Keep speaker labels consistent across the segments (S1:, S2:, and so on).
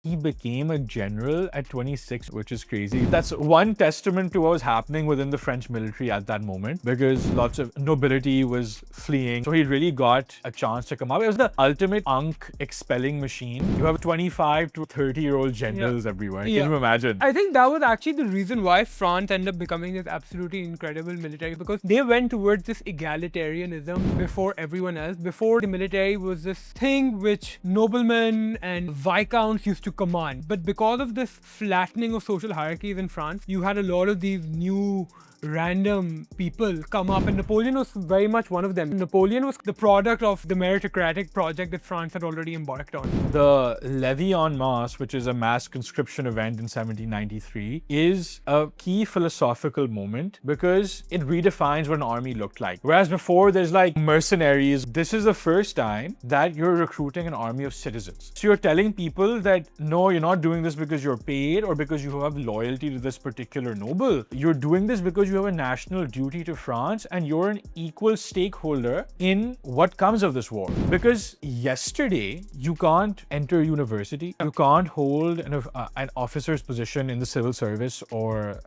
S1: he became a general at 26, which is crazy. That's one testament to what was happening within the French military at that moment, because lots of nobility was fleeing. So he really got a chance to come up. It was the ultimate unk expelling machine. You have 25 to 30-year-old generals everywhere. Can you imagine?
S2: I think that was actually the reason why France ended up becoming this absolutely incredible military, because they went towards this egalitarianism before everyone else. Before, the military was this thing which noblemen and viscounts used to command. But because of this flattening of social hierarchies in France, you had a lot of these new random people come up, and Napoleon was very much one of them. Napoleon was the product of the meritocratic project that France had already embarked on.
S1: The Levée en Masse, which is a mass conscription event in 1793, is a key philosophical moment because it redefines what an army looked like. Whereas before there's like mercenaries, this is the first time that you're recruiting an army of citizens. So you're telling people that no, you're not doing this because you're paid or because you have loyalty to this particular noble. You're doing this because you have a national duty to France and you're an equal stakeholder in what comes of this war. Because yesterday, you can't enter university, you can't hold an officer's position in the civil service or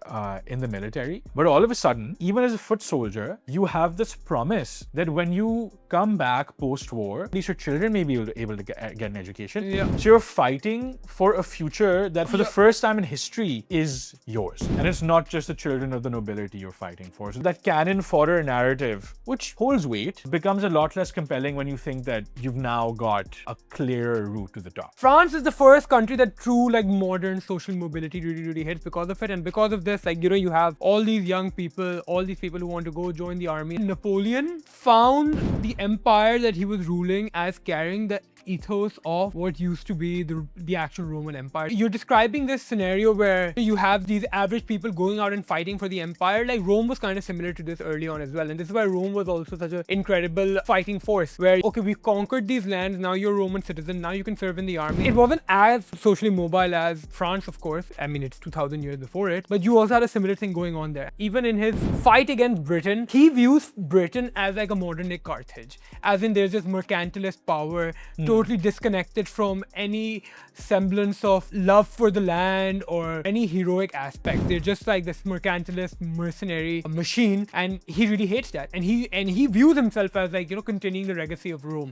S1: in the military. But all of a sudden, even as a foot soldier, you have this promise that when you come back post-war, at least your children may be able to get an education. So you're fighting for a future that for the first time in history is yours. And it's not just the children of the nobility you're fighting for. So that cannon fodder narrative, which holds weight, becomes a lot less compelling when you think that you've now got a clearer route to the top.
S2: France is the first country that true like modern social mobility really hits because of it. And because of this, like, you have all these young people, all these people who want to go join the army. Napoleon found the empire that he was ruling as carrying the ethos of what used to be the actual Roman Empire. You're describing this scenario where you have these average people going out and fighting for the empire. Like, Rome was kind of similar to this early on as well. And this is why Rome was also such an incredible fighting force where, okay, we've conquered these lands, now you're a Roman citizen, now you can serve in the army. It wasn't as socially mobile as France, of course. I mean, it's 2000 years before it, but you also had a similar thing going on there. Even in his fight against Britain, he views Britain as like a modern day Carthage, as in there's this mercantilist power, totally disconnected from any semblance of love for the land or any heroic aspect. They're just like this mercantilist mercenary machine, and he really hates that. And he views himself as like, continuing the legacy of Rome.